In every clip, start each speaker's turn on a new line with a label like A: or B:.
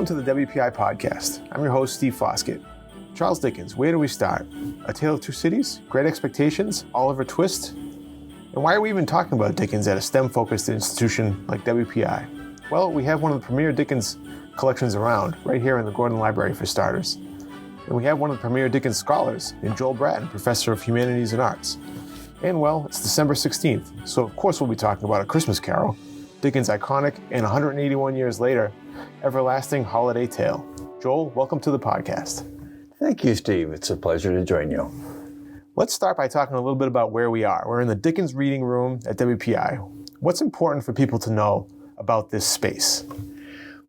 A: to the WPI podcast. I'm your host, Steve Foskett. Charles Dickens, where do we start? A Tale of Two Cities? Great Expectations? Oliver Twist? And why are we even talking about Dickens at a STEM-focused institution like WPI? Well, we have one of the premier Dickens collections around, right here in the Gordon Library for starters. And we have one of the premier Dickens scholars in Joel Brattin, Professor of Humanities and Arts. And well, it's December 16th, so of course we'll be talking about A Christmas Carol, Dickens' iconic and 181 years later, everlasting holiday tale. Joel, welcome to the podcast.
B: Thank you, Steve. It's a pleasure to join you.
A: Let's start by talking a little bit about where we are. We're in the Dickens Reading Room at WPI. What's important for people to know about this space?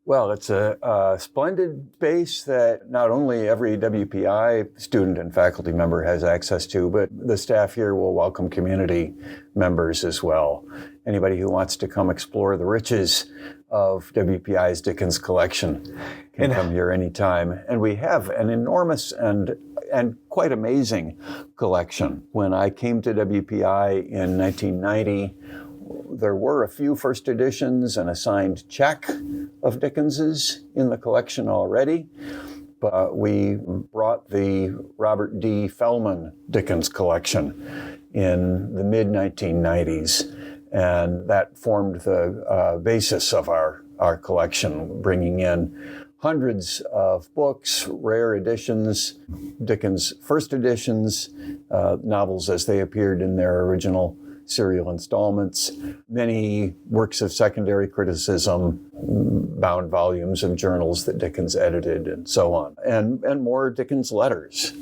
B: Well, it's a splendid space that not only every WPI student and faculty member has access to, but the staff here will welcome community members as well. Anybody who wants to come explore the riches of WPI's Dickens collection can come here anytime. And we have an enormous and quite amazing collection. When I came to WPI in 1990, there were a few first editions and a signed check of Dickens's in the collection already, but we brought the Robert D. Fellman Dickens collection in the mid-1990s, and that formed the basis of our collection, bringing in hundreds of books, rare editions, Dickens' first editions, novels as they appeared in their original serial installments, many works of secondary criticism, bound volumes of journals that Dickens edited, and so on, and more Dickens letters.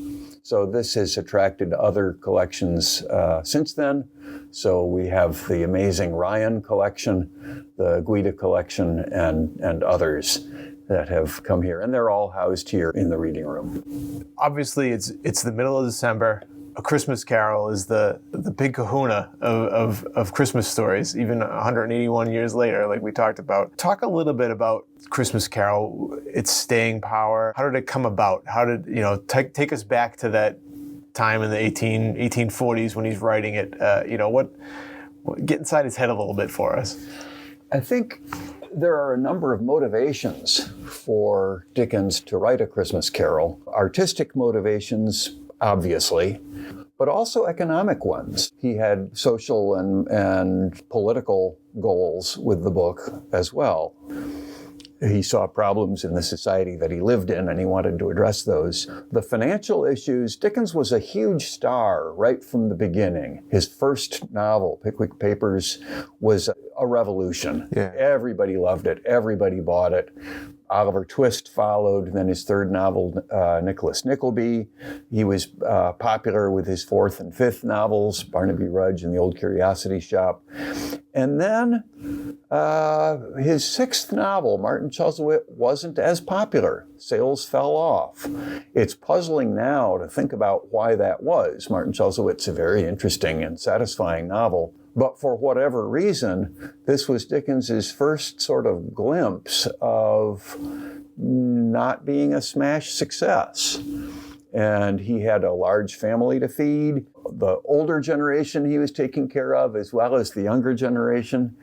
B: So this has attracted other collections since then. So we have the amazing Ryan collection, the Guida collection, and others that have come here. And they're all housed here in the reading room.
A: Obviously, it's the middle of December. A Christmas Carol is the big kahuna of Christmas stories, even 181 years later, like we talked about. Talk a little bit about Christmas Carol, its staying power. How did it come about? How did, take us back to that time in the 1840s when he's writing it? Get inside his head a little bit for us.
B: I think there are a number of motivations for Dickens to write A Christmas Carol. Artistic motivations, obviously, but also economic ones. He had social and political goals with the book as well. He saw problems in the society that he lived in, and he wanted to address those. The financial issues, Dickens was a huge star right from the beginning. His first novel, Pickwick Papers, was a revolution. Yeah. Everybody loved it. Everybody bought it. Oliver Twist followed, then his third novel, Nicholas Nickleby. He was popular with his fourth and fifth novels, Barnaby Rudge and The Old Curiosity Shop. And then his sixth novel, Martin Chuzzlewit, wasn't as popular. Sales fell off. It's puzzling now to think about why that was. Martin Chuzzlewit's a very interesting and satisfying novel. But for whatever reason, this was Dickens's first sort of glimpse of not being a smash success. And he had a large family to feed, the older generation he was taking care of, as well as the younger generation.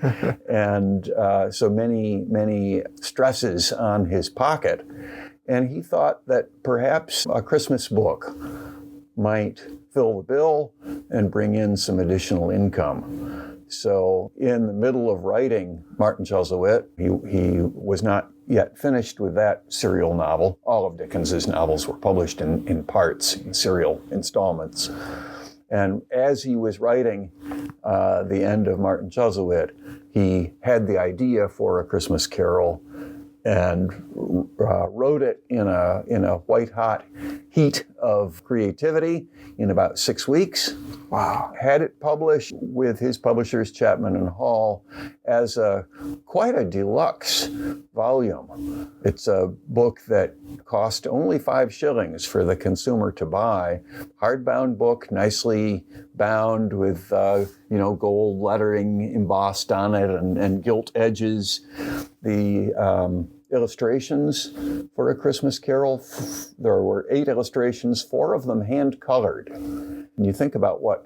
B: And so many stresses on his pocket. And he thought that perhaps a Christmas book might fill the bill and bring in some additional income. So in the middle of writing Martin Chuzzlewit, he was not yet finished with that serial novel. All of Dickens's novels were published in parts, in serial installments. And as he was writing the end of Martin Chuzzlewit, he had the idea for A Christmas Carol and wrote it in a white-hot heat of creativity in about 6 weeks. Wow. Had it published with his publishers, Chapman and Hall, as quite a deluxe volume. It's a book that cost only 5 shillings for the consumer to buy. Hardbound book, nicely bound with gold lettering embossed on it and gilt edges. The illustrations for A Christmas Carol, there were 8 illustrations, 4 of them hand-colored. And you think about what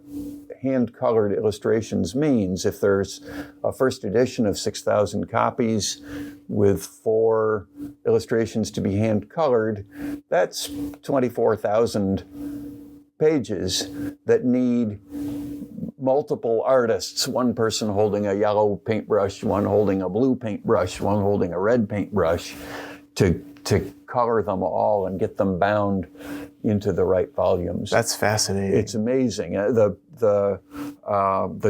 B: hand-colored illustrations means. If there's a first edition of 6,000 copies with 4 illustrations to be hand-colored, that's 24,000 pages that need multiple artists, one person holding a yellow paintbrush, one holding a blue paintbrush, one holding a red paintbrush, to color them all and get them bound into the right volumes.
A: That's fascinating.
B: It's amazing. The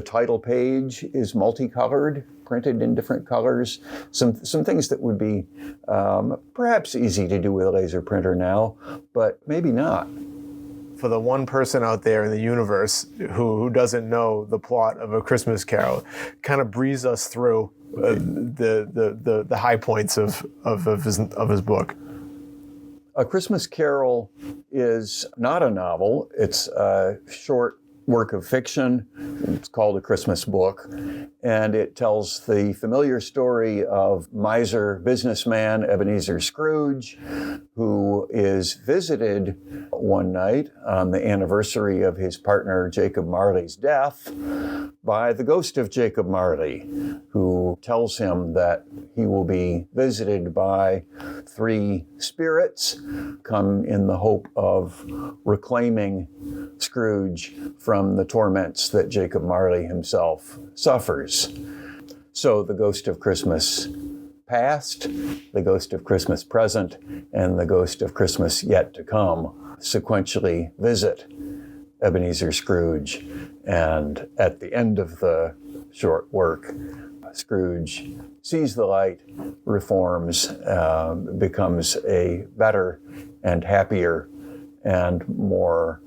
B: title page is multicolored, printed in different colors. Some things that would be perhaps easy to do with a laser printer now, but maybe not.
A: For the one person out there in the universe who doesn't know the plot of A Christmas Carol, kind of breeze us through the high points of his book.
B: A Christmas Carol is not a novel. It's a short work of fiction. It's called A Christmas Book, and it tells the familiar story of miser businessman Ebenezer Scrooge, who is visited one night on the anniversary of his partner Jacob Marley's death by the ghost of Jacob Marley, who tells him that he will be visited by 3 spirits come in the hope of reclaiming Scrooge from the torments that Jacob Marley himself suffers. So the ghost of Christmas past, the ghost of Christmas present, and the ghost of Christmas yet to come sequentially visit Ebenezer Scrooge. And at the end of the short work, Scrooge sees the light, reforms, becomes a better and happier and more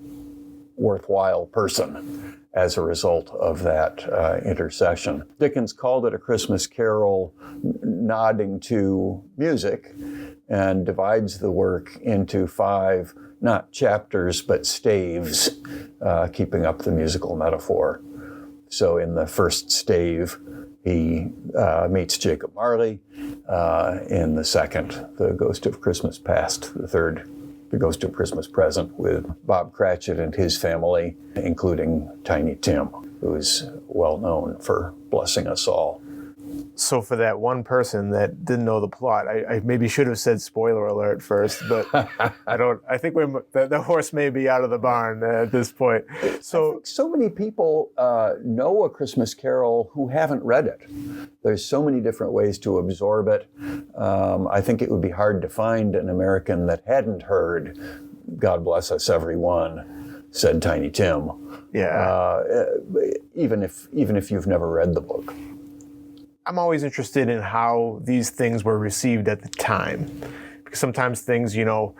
B: worthwhile person as a result of that intercession. Dickens called it A Christmas Carol, nodding to music, and divides the work into 5, not chapters, but staves, keeping up the musical metaphor. So in the first stave, he meets Jacob Marley. In the second, the ghost of Christmas past. The third, the ghost of Christmas present, with Bob Cratchit and his family, including Tiny Tim, who is well known for blessing us all.
A: So for that one person that didn't know the plot, I maybe should have said spoiler alert first, but I don't. I think the horse may be out of the barn at this point. So
B: many people know A Christmas Carol who haven't read it. There's so many different ways to absorb it. I think it would be hard to find an American that hadn't heard "God Bless Us Everyone," said Tiny Tim.
A: Yeah.
B: Even if you've never read the book.
A: I'm always interested in how these things were received at the time. Because sometimes things, you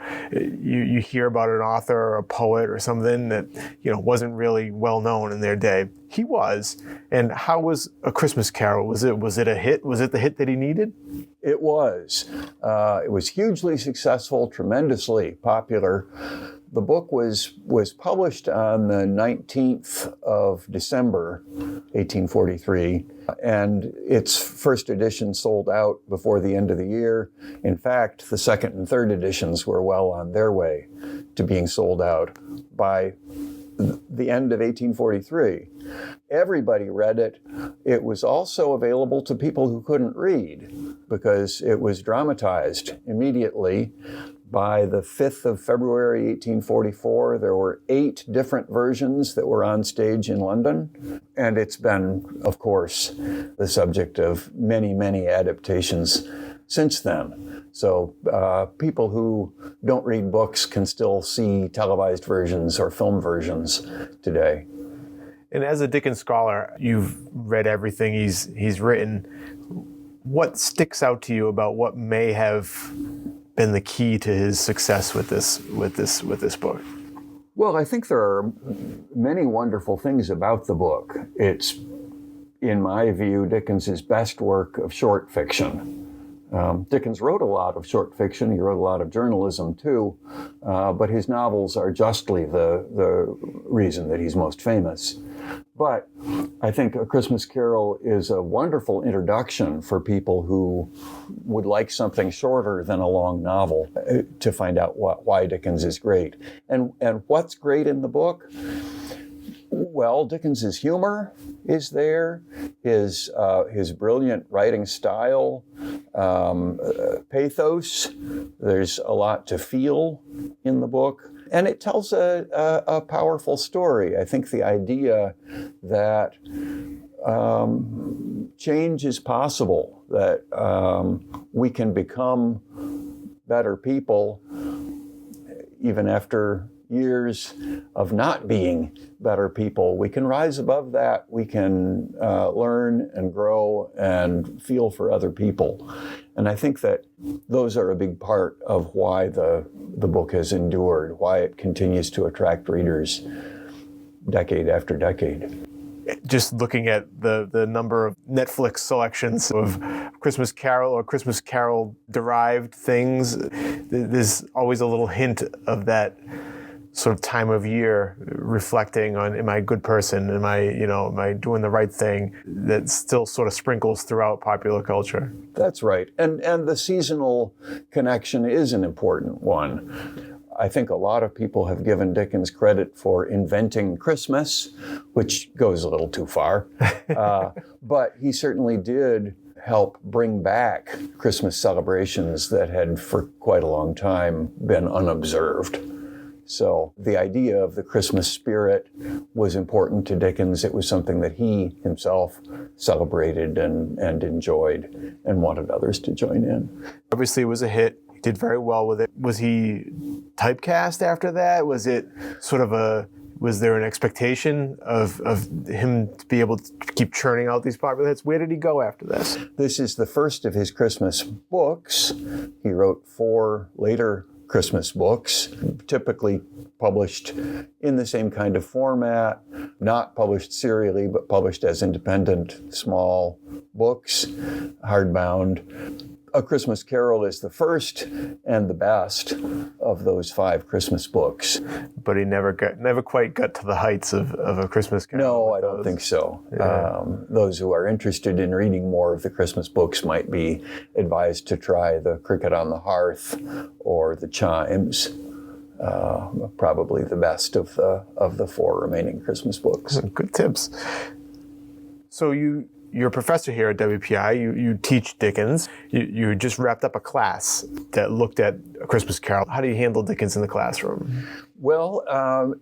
A: hear about an author or a poet or something that, wasn't really well known in their day. He was. And how was A Christmas Carol? Was it a hit? Was it the hit that he needed?
B: It was. It was hugely successful, tremendously popular. The book was published on the 19th of December, 1843, and its first edition sold out before the end of the year. In fact, the second and third editions were well on their way to being sold out by the end of 1843. Everybody read it. It was also available to people who couldn't read because it was dramatized immediately. By the 5th of February, 1844, there were 8 different versions that were on stage in London. And it's been, of course, the subject of many, many adaptations since then. So people who don't read books can still see televised versions or film versions today.
A: And as a Dickens scholar, you've read everything he's written. What sticks out to you about what may have been the key to his success with this book?
B: Well, I think there are many wonderful things about the book. It's, in my view, Dickens's best work of short fiction. Dickens wrote a lot of short fiction. He wrote a lot of journalism too, but his novels are justly the reason that he's most famous. But I think A Christmas Carol is a wonderful introduction for people who would like something shorter than a long novel to find out why Dickens is great. And what's great in the book? Well, Dickens's humor is there, his brilliant writing style, pathos. There's a lot to feel in the book, and it tells a powerful story. I think the idea that change is possible, that we can become better people even after years of not being better people. We can rise above that. We can learn and grow and feel for other people. And I think that those are a big part of why the book has endured, why it continues to attract readers decade after decade.
A: Just looking at the number of Netflix selections of Christmas Carol or Christmas Carol derived things, there's always a little hint of that sort of time of year reflecting on, am I a good person? Am I doing the right thing? That still sort of sprinkles throughout popular culture.
B: That's right. And the seasonal connection is an important one. I think a lot of people have given Dickens credit for inventing Christmas, which goes a little too far. But he certainly did help bring back Christmas celebrations that had for quite a long time been unobserved. So the idea of the Christmas spirit was important to Dickens. It was something that he himself celebrated and enjoyed and wanted others to join in.
A: Obviously, it was a hit. He did very well with it. Was he typecast after that? Was it sort of was there an expectation of him to be able to keep churning out these popular hits? Where did he go after this?
B: This is the first of his Christmas books. He wrote 4 later Christmas books, typically published in the same kind of format, not published serially, but published as independent small books, hardbound. A Christmas Carol is the first and the best of those 5 Christmas books.
A: But he never quite got to the heights of A Christmas Carol.
B: No, I don't think so. Yeah. Those who are interested in reading more of the Christmas books might be advised to try The Cricket on the Hearth or The Chimes. Probably the best of the 4 remaining Christmas books.
A: Good tips. So you're a professor here at WPI. You teach Dickens. You just wrapped up a class that looked at A Christmas Carol. How do you handle Dickens in the classroom?
B: Well,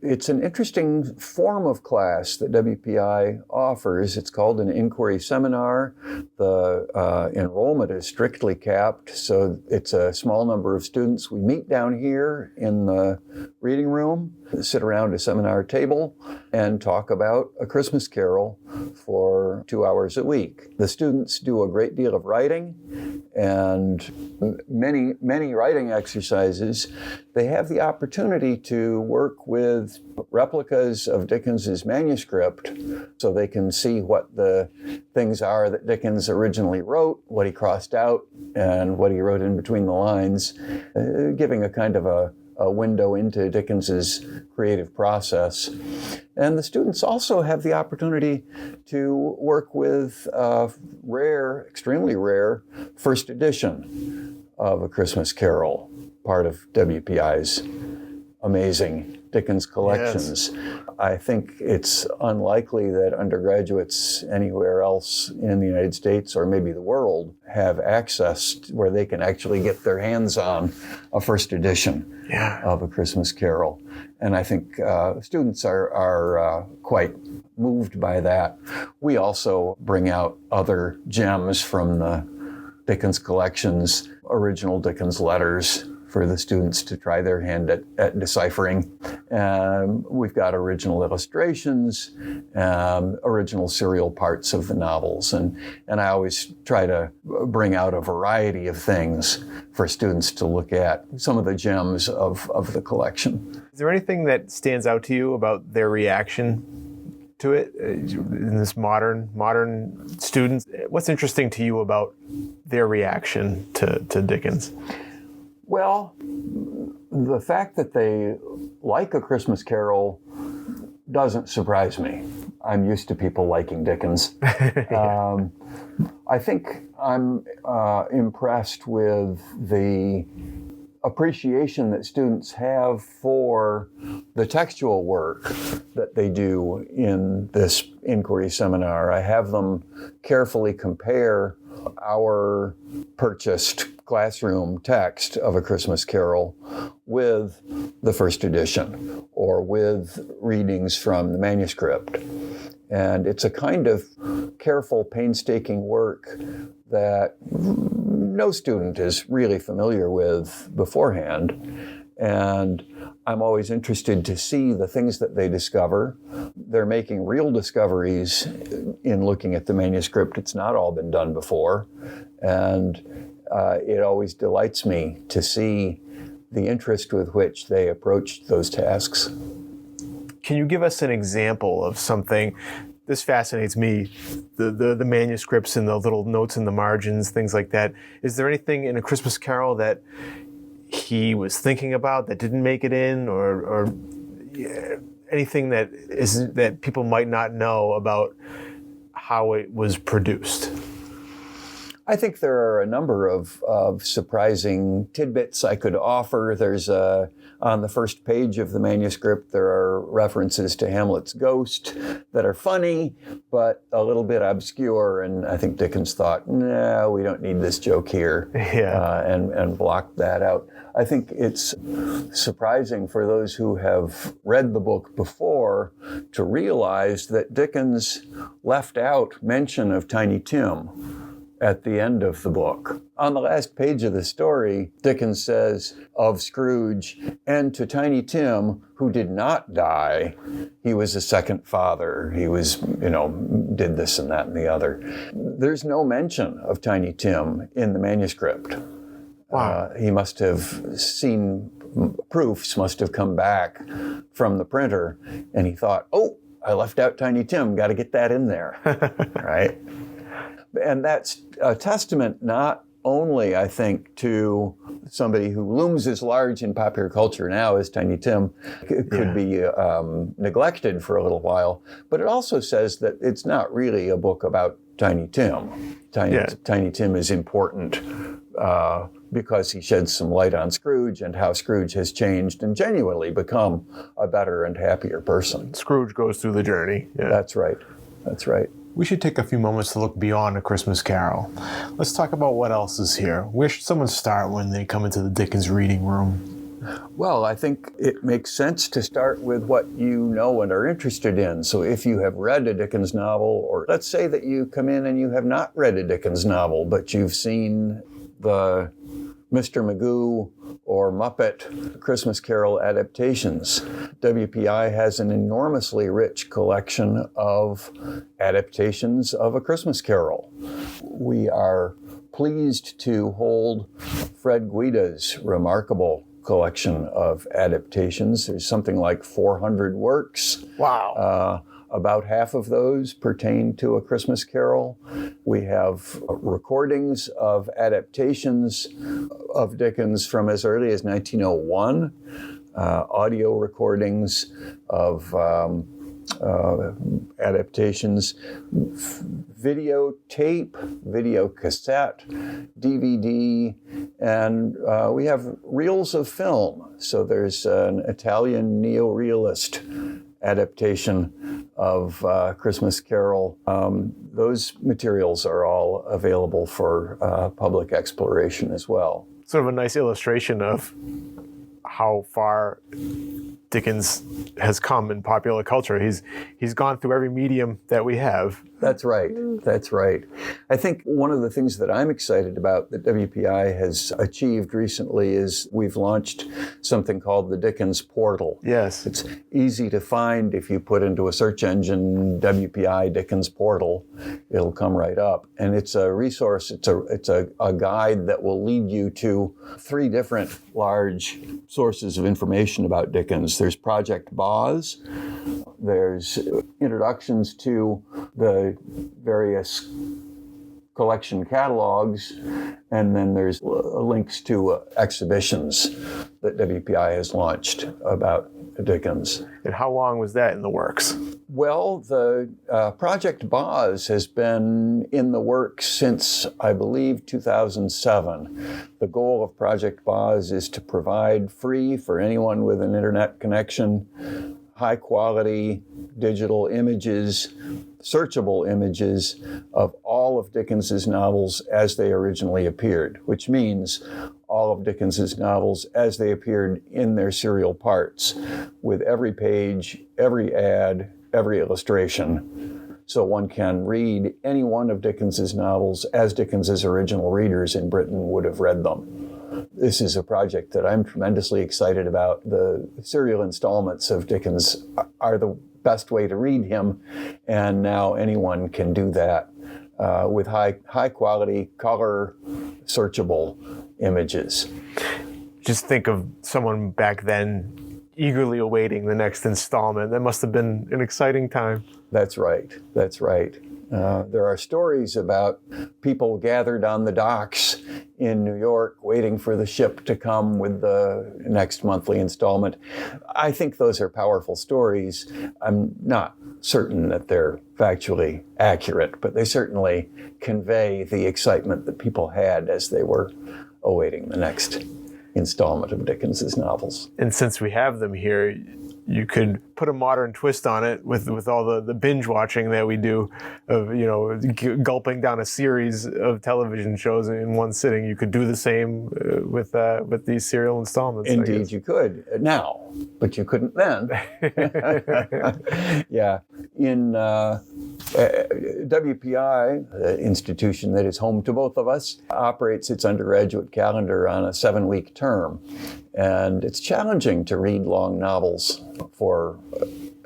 B: it's an interesting form of class that WPI offers. It's called an inquiry seminar. The enrollment is strictly capped, so it's a small number of students. We meet down here in the reading room, sit around a seminar table, and talk about A Christmas Carol for 2 hours a week. The students do a great deal of writing and many writing exercises. They have the opportunity to work with replicas of Dickens's manuscript so they can see what the things are that Dickens originally wrote, what he crossed out, and what he wrote in between the lines, giving a kind of a window into Dickens's creative process. And the students also have the opportunity to work with extremely rare, first edition of A Christmas Carol, part of WPI's amazing Dickens collections. Yes. I think it's unlikely that undergraduates anywhere else in the United States or maybe the world have access where they can actually get their hands on a first edition of A Christmas Carol. And I think students are quite moved by that. We also bring out other gems from the Dickens collections, original Dickens letters for the students to try their hand at deciphering. We've got original illustrations, original serial parts of the novels. And I always try to bring out a variety of things for students to look at, some of the gems of the collection.
A: Is there anything that stands out to you about their reaction to it in this modern students? What's interesting to you about their reaction to Dickens?
B: Well, the fact that they like A Christmas Carol doesn't surprise me. I'm used to people liking Dickens. I think I'm impressed with the appreciation that students have for the textual work that they do in this inquiry seminar. I have them carefully compare our purchased classroom text of A Christmas Carol with the first edition or with readings from the manuscript. And it's a kind of careful, painstaking work that no student is really familiar with beforehand. And I'm always interested to see the things that they discover. They're making real discoveries in looking at the manuscript. It's not all been done before. And it always delights me to see the interest with which they approached those tasks.
A: Can you give us an example of something? This fascinates me, the manuscripts and the little notes in the margins, things like that. Is there anything in A Christmas Carol that he was thinking about that didn't make it in, or anything that people might not know about how it was produced?
B: I think there are a number of surprising tidbits I could offer. There's on the first page of the manuscript, there are references to Hamlet's ghost that are funny, but a little bit obscure. And I think Dickens thought, no, we don't need this joke here, and blocked that out. I think it's surprising for those who have read the book before to realize that Dickens left out mention of Tiny Tim at the end of the book. On the last page of the story, Dickens says of Scrooge, and to Tiny Tim, who did not die, he was a second father. He was, did this and that and the other. There's no mention of Tiny Tim in the manuscript. Wow. He must have seen proofs, must have come back from the printer, and he thought, oh, I left out Tiny Tim, got to get that in there, right? And that's a testament not only, I think, to somebody who looms as large in popular culture now as Tiny Tim could be neglected for a little while, but it also says that it's not really a book about Tiny Tim. Tiny Tim is important because he sheds some light on Scrooge and how Scrooge has changed and genuinely become a better and happier person.
A: Scrooge goes through the journey. Yeah.
B: That's right. That's right.
A: We should take a few moments to look beyond A Christmas Carol. Let's talk about what else is here. Where should someone start when they come into the Dickens reading room?
B: Well, I think it makes sense to start with what you know and are interested in. So if you have read a Dickens novel, or let's say that you come in and you have not read a Dickens novel, but you've seen the Mr. Magoo or Muppet Christmas Carol adaptations. WPI has an enormously rich collection of adaptations of A Christmas Carol. We are pleased to hold Fred Guida's remarkable collection of adaptations. There's something like 400 works.
A: Wow.
B: About half of those pertain to A Christmas Carol. We have recordings of adaptations of Dickens from as early as 1901, audio recordings of adaptations, videotape, video cassette, DVD, and we have reels of film. So there's an Italian neo-realist adaptation of Christmas Carol. Those materials are all available for public exploration as well.
A: Sort of a nice illustration of how far Dickens has come in popular culture. He's gone through every medium that we have.
B: That's right. That's right. I think one of the things that I'm excited about that WPI has achieved recently is we've launched something called the Dickens Portal.
A: Yes.
B: It's easy to find if you put into a search engine WPI Dickens Portal. It'll come right up. And it's a resource, it's a guide that will lead you to 3 different large sources of information about Dickens. There's Project Boz. There's introductions to the various collection catalogs, and then there's links to exhibitions that WPI has launched about Dickens.
A: And how long was that in the works?
B: Well, the Project Boz has been in the works since, I believe, 2007. The goal of Project Boz is to provide free for anyone with an internet connection, high-quality digital images, searchable images of all of Dickens's novels as they originally appeared, which means all of Dickens's novels as they appeared in their serial parts, with every page, every ad, every illustration. So one can read any one of Dickens's novels as Dickens's original readers in Britain would have read them. This is a project that I'm tremendously excited about. The serial installments of Dickens are the best way to read him, and now anyone can do that with high quality, color, searchable images.
A: Just think of someone back then eagerly awaiting the next installment. That must have been an exciting time.
B: That's right. That's right. There are stories about people gathered on the docks in New York waiting for the ship to come with the next monthly installment. I think those are powerful stories. I'm not certain that they're factually accurate, but they certainly convey the excitement that people had as they were awaiting the next installment of Dickens's novels.
A: And since we have them here, you could put a modern twist on it with all the binge watching that we do of, gulping down a series of television shows in one sitting. You could do the same with these serial installments.
B: Indeed, you could now, but you couldn't then. Yeah. In WPI, the institution that is home to both of us, operates its undergraduate calendar on a 7-week term. And it's challenging to read long novels for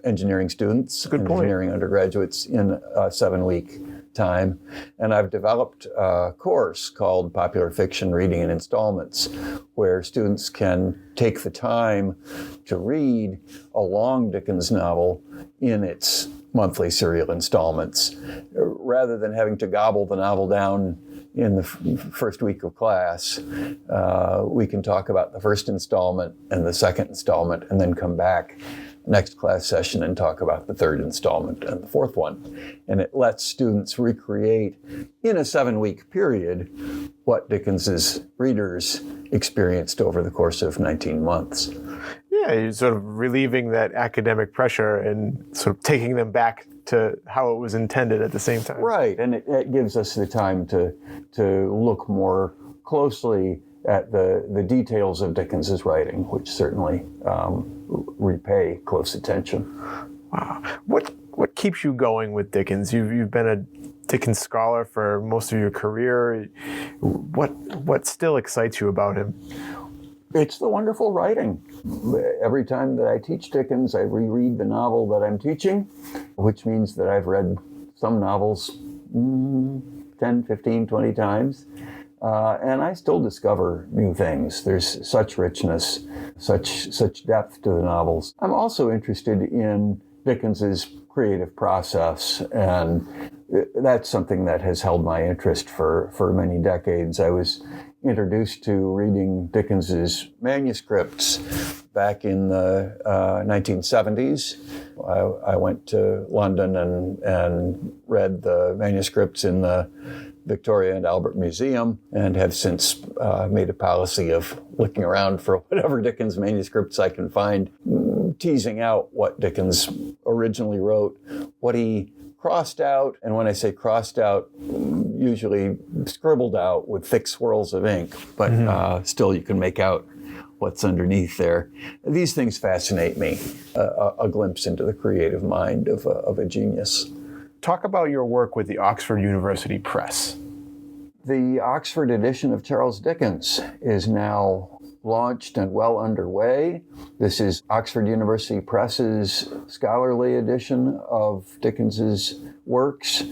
B: engineering students, engineering undergraduates in a 7-week time. And I've developed a course called Popular Fiction Reading in Installments, where students can take the time to read a long Dickens novel in its monthly serial installments, rather than having to gobble the novel down in the first week of class. We can talk about the first installment and the second installment, and then come back next class session and talk about the third installment and the fourth one. And it lets students recreate in a 7-week period what Dickens's readers experienced over the course of 19 months.
A: Yeah, you're sort of relieving that academic pressure and sort of taking them back to how it was intended at the same time.
B: Right, and it gives us the time to look more closely at the details of Dickens's writing, which certainly repay close attention.
A: Wow. What keeps you going with Dickens? You've been a Dickens scholar for most of your career. What still excites you about him?
B: It's the wonderful writing. Every time that I teach Dickens, I reread the novel that I'm teaching, which means that I've read some novels 10, 15, 20 times. And I still discover new things. There's such richness, such depth to the novels. I'm also interested in Dickens's creative process, and that's something that has held my interest for many decades. I was introduced to reading Dickens's manuscripts back in the 1970s. I went to London and read the manuscripts in the Victoria and Albert Museum, and have since made a policy of looking around for whatever Dickens manuscripts I can find, teasing out what Dickens originally wrote, what he crossed out, and when I say crossed out, usually scribbled out with thick swirls of ink, but still you can make out what's underneath there. These things fascinate me, a glimpse into the creative mind of a genius.
A: Talk about your work with the Oxford University Press.
B: The Oxford edition of Charles Dickens is now launched and well underway. This is Oxford University Press's scholarly edition of Dickens's works,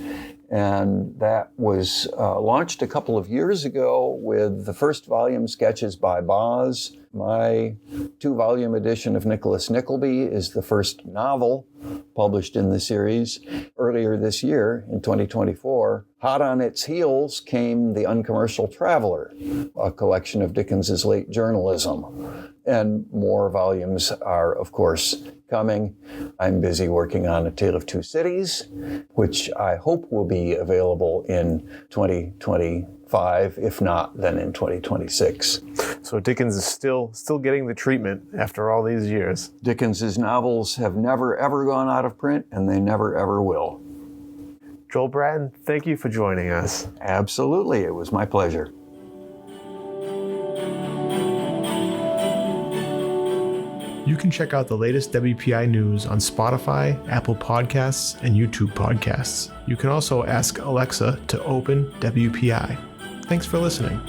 B: and that was launched a couple of years ago with the first volume, Sketches by Boz. My 2-volume edition of Nicholas Nickleby is the first novel published in the series. Earlier this year, in 2024, hot on its heels came The Uncommercial Traveler, a collection of Dickens's late journalism. And more volumes are, of course, coming. I'm busy working on A Tale of Two Cities, which I hope will be available in 2025, if not, then in 2026.
A: So Dickens is still getting the treatment after all these years.
B: Dickens's novels have never, ever gone out of print, and they never, ever will.
A: Joel Brattin, thank you for joining us.
B: Absolutely. It was my pleasure.
C: You can check out the latest WPI news on Spotify, Apple Podcasts, and YouTube Podcasts. You can also ask Alexa to open WPI. Thanks for listening.